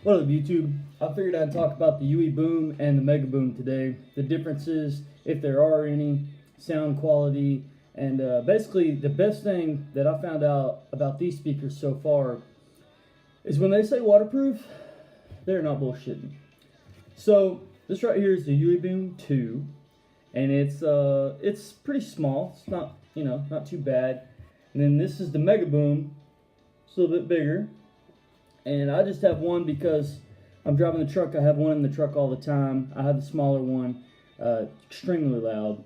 What up, YouTube? I figured I'd talk about the UE Boom and the Mega Boom today. The differences, if there are any, sound quality, and basically the best thing that I found out about these speakers so far is when they say waterproof, they're not bullshitting. So this right here is the UE Boom 2, and it's pretty small. It's not not too bad. And then this is the Mega Boom. It's a little bit bigger. And I just have one because I'm driving the truck. I have one in the truck all the time. I have the smaller one, extremely loud.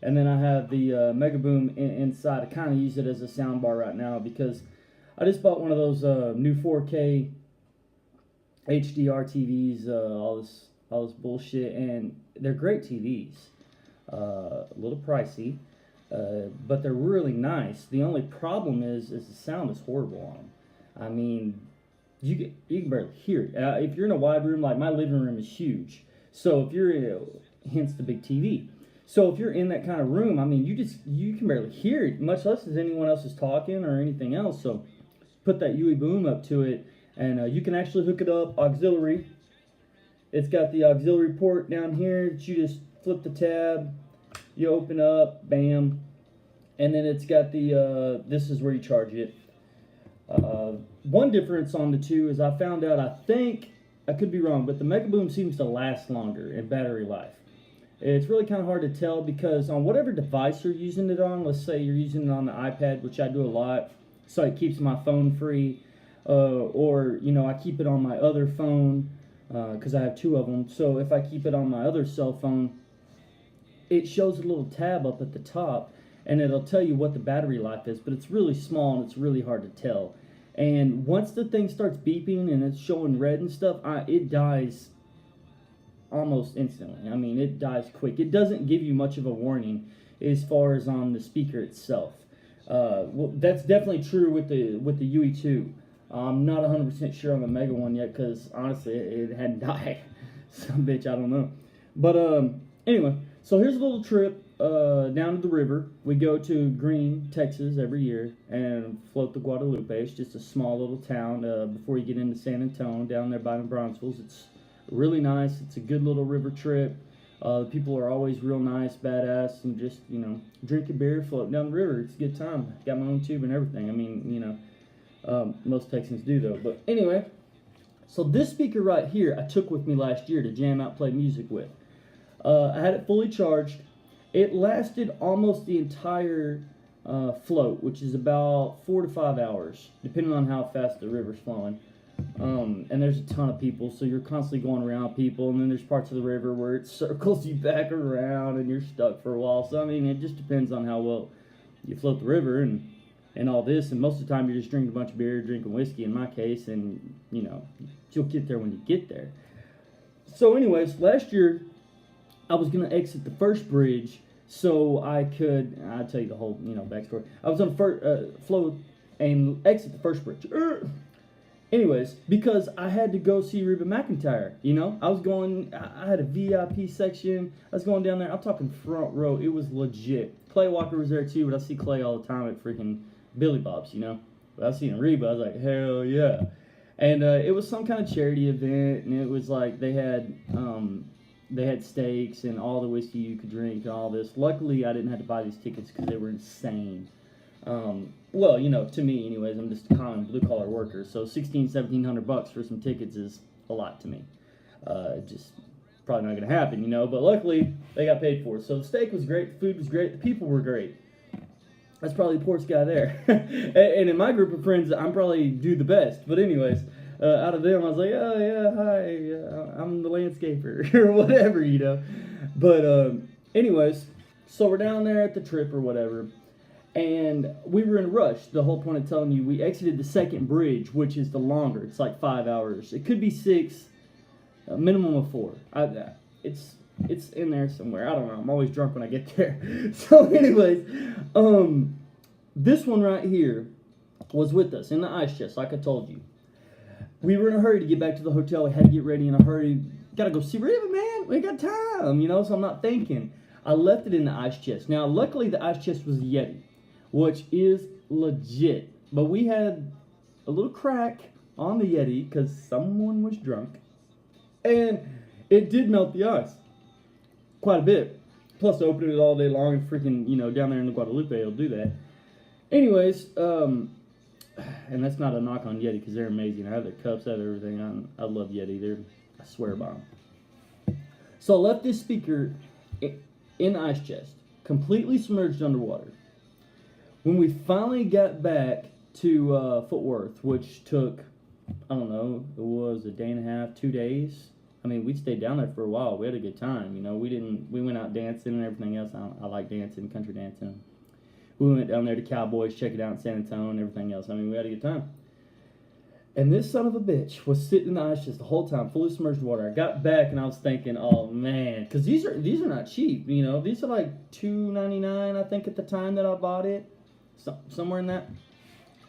And then I have the Mega Boom inside. I kind of use it as a sound bar right now because I just bought one of those new 4K HDR TVs, all this bullshit, and they're great TVs. A little pricey, but they're really nice. The only problem is the sound is horrible on them. I mean, you can barely hear it. If you're in a wide room, like my living room is huge, so if you're hence the big TV. So if you're in that kind of room, I mean, you can barely hear it, much less as anyone else is talking or anything else. So put that UE Boom up to it, and you can actually hook it up auxiliary. It's got the auxiliary port down here that you just flip the tab, you open up, bam, and then it's got the this is where you charge it. One difference on the two is I found out, I think, I could be wrong, but the Mega Boom seems to last longer in battery life. It's really kind of hard to tell because on whatever device you're using it on, let's say you're using it on the iPad, which I do a lot, so it keeps my phone free, or, I keep it on my other phone, because I have two of them, so if I keep it on my other cell phone, it shows a little tab up at the top, and it'll tell you what the battery life is, but it's really small and it's really hard to tell. And once the thing starts beeping and it's showing red and stuff, it dies almost instantly. I mean, it dies quick. It doesn't give you much of a warning as far as on the speaker itself. Well, that's definitely true with the Ue2. I'm not 100% sure on the Mega one yet because honestly, it hadn't died. Some bitch, I don't know. But anyway, so here's a little trip down to the river. We go to Green, Texas every year and float the Guadalupe. It's just a small little town before you get into San Antonio, down there by the Bronxvilles. It's really nice. It's a good little river trip. The people are always real nice, badass, and just, drink a beer, float down the river. It's a good time. Got my own tube and everything. I mean, most Texans do though. But anyway, so this speaker right here I took with me last year to jam out, play music with. I had it fully charged. It lasted almost the entire float, which is about 4 to 5 hours, depending on how fast the river's flowing. And there's a ton of people, so you're constantly going around people, and then there's parts of the river where it circles you back around and you're stuck for a while. So I mean, it just depends on how well you float the river and all this, and most of the time you're just drinking a bunch of beer, drinking whiskey in my case, and you'll get there when you get there. So anyways, last year I was gonna exit the first bridge so I'll tell you the whole backstory. I was on float and exit the first bridge. Anyways, because I had to go see Reba McEntire, I had a VIP section. I was going down there. I'm talking front row. It was legit. Clay Walker was there too, but I see Clay all the time at freaking Billy Bob's, But I seen Reba. I was like, hell yeah. And it was some kind of charity event, and it was like they had steaks and all the whiskey you could drink and all this. Luckily, I didn't have to buy these tickets because they were insane. Well, to me anyways, I'm just a common blue-collar worker, so $1,700 for some tickets is a lot to me. Just probably not going to happen, but luckily, they got paid for it. So the steak was great, the food was great, the people were great. That's probably the poorest guy there. And in my group of friends, I'm probably do the best. But anyways, out of them, I was like, oh, yeah, hi, I'm the landscaper, or whatever, But anyways, so we're down there at the trip or whatever. And we were in a rush. The whole point of telling you, we exited the second bridge, which is the longer. It's like 5 hours. It could be 6, a minimum of 4. It's in there somewhere. I don't know. I'm always drunk when I get there. So anyways, this one right here was with us in the ice chest, like I told you. We were in a hurry to get back to the hotel. We had to get ready in a hurry. Gotta go see Riva, man. We ain't got time, so I'm not thinking. I left it in the ice chest. Now, luckily, the ice chest was a Yeti, which is legit. But we had a little crack on the Yeti because someone was drunk, and it did melt the ice quite a bit. Plus, opening it all day long and freaking, down there in the Guadalupe, it'll do that. Anyways, and that's not a knock on Yeti because they're amazing. I have their cups, I have everything. I love Yeti. I swear by them. So I left this speaker in the ice chest, completely submerged underwater. When we finally got back to Fort Worth, which took, I don't know, it was a day and a half, 2 days. I mean, we stayed down there for a while. We had a good time. We went out dancing and everything else. I like dancing, country dancing. We went down there to Cowboys, check it out in San Antonio and everything else. I mean, we had a good time. And this son of a bitch was sitting in the ice chest the whole time, fully submerged in water. I got back and I was thinking, oh man, because these are not cheap. These are like $2.99, I think, at the time that I bought it, somewhere in that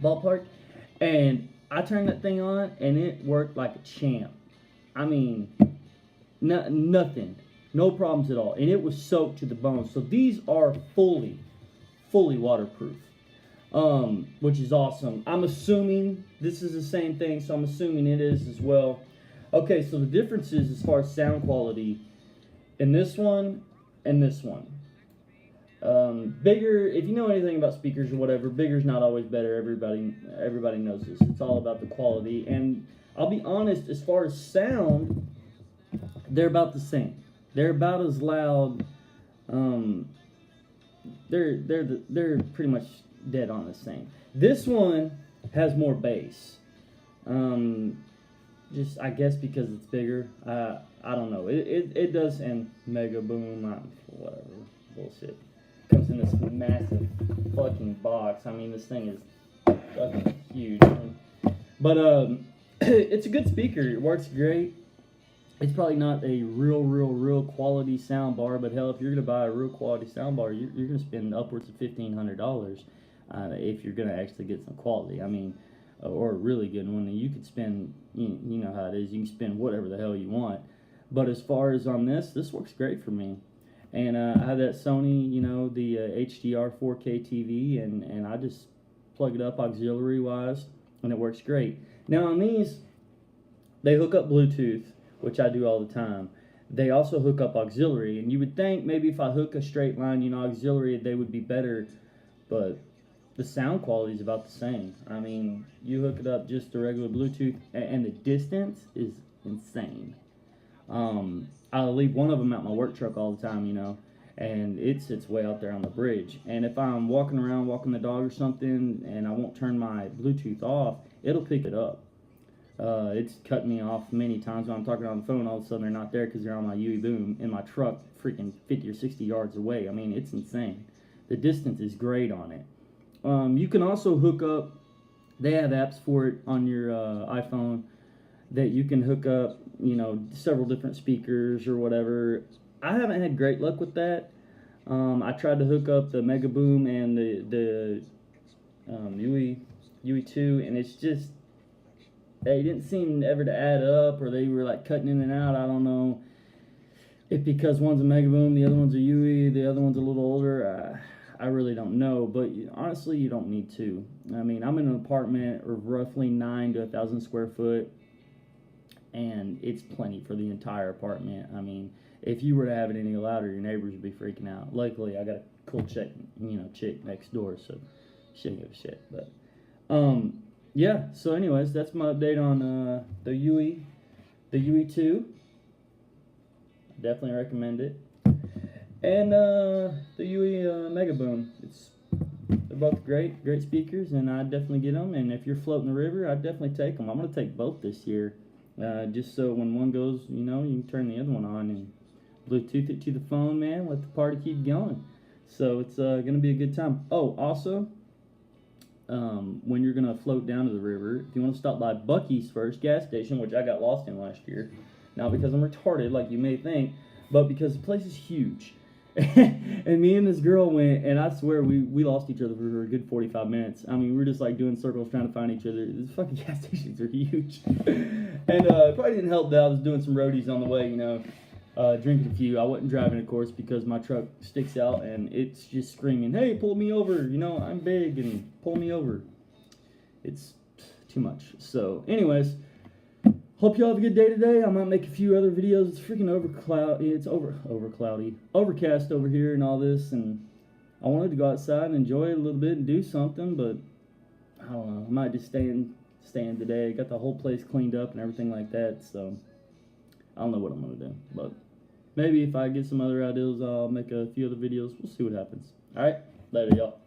ballpark. And I turned that thing on and it worked like a champ. I mean, nothing, no problems at all, and it was soaked to the bone. So these are fully waterproof. Which is awesome. I'm assuming this is the same thing, so I'm assuming it is as well. Okay, so the differences as far as sound quality in this one and this one. Bigger, if you know anything about speakers or whatever, bigger's not always better. Everybody knows this. It's all about the quality. And I'll be honest, as far as sound, they're about the same. They're about as loud. They're pretty much dead on the same. This one has more bass. Just I guess because it's bigger. I don't know. It does, and Mega Boom, whatever bullshit. Comes in this massive fucking box. I mean, this thing is fucking huge. But it's a good speaker. It works great. It's probably not a real quality sound bar, but hell, if you're gonna buy a real quality sound bar, you're gonna spend upwards of $1,500 if you're gonna actually get some quality. I mean, or a really good one. You could spend, you know how it is. You can spend whatever the hell you want. But as far as on this works great for me. And I have that Sony, the HDR 4K TV, and I just plug it up auxiliary wise, and it works great. Now on these, they hook up Bluetooth, which I do all the time. They also hook up auxiliary, and you would think maybe if I hook a straight line, auxiliary, they would be better, but the sound quality is about the same. I mean, you hook it up just to regular Bluetooth, and the distance is insane. I'll leave one of them at my work truck all the time, and it sits way out there on the bridge. And if I'm walking around, walking the dog or something, and I won't turn my Bluetooth off, it'll pick it up. It's cut me off many times when I'm talking on the phone. All of a sudden they're not there because they're on my Ue2 in my truck, freaking 50 or 60 yards away. I mean, it's insane. The distance is great on it. You can also hook up. They have apps for it on your iPhone that you can hook up, several different speakers or whatever. I haven't had great luck with that. I tried to hook up the Mega Boom and the Ue2, and it's just, they didn't seem ever to add up, or they were like cutting in and out. I don't know if because one's a Mega Boom, the other one's a Ue, the other one's a little older. I really don't know, but honestly, you don't need to. I mean, I'm in an apartment of roughly 9 to 1,000 square foot, and it's plenty for the entire apartment. I mean, if you were to have it any louder, your neighbors would be freaking out. Luckily, I got a cool chick next door, so she didn't give a shit. But yeah. So, anyways, that's my update on the Ue2. Definitely recommend it. And the Ue Mega Boom. They're both great speakers, and I'd definitely get them. And if you're floating the river, I'd definitely take them. I'm gonna take both this year, just so when one goes, you can turn the other one on and Bluetooth it to the phone, man. Let the party keep going. So it's gonna be a good time. Oh, also, when you're gonna float down to the river, if you want to stop by Buc-ee's first gas station, which I got lost in last year, not because I'm retarded like you may think, but because the place is huge. And me and this girl went, and I swear we lost each other for a good 45 minutes. I mean, we were just like doing circles trying to find each other. These fucking gas stations are huge. And it probably didn't help that I was doing some roadies on the way, drinking a few. I wasn't driving, of course, because my truck sticks out and it's just screaming, hey, pull me over. I'm big and pull me over. It's too much. So anyways, hope y'all have a good day today. I might make a few other videos. It's freaking overcast over here and all this, and I wanted to go outside and enjoy it a little bit and do something, but I don't know. I might just stay in today. Got the whole place cleaned up and everything like that, so I don't know what I'm gonna do. But maybe if I get some other ideas, I'll make a few other videos. We'll see what happens. All right, later, y'all.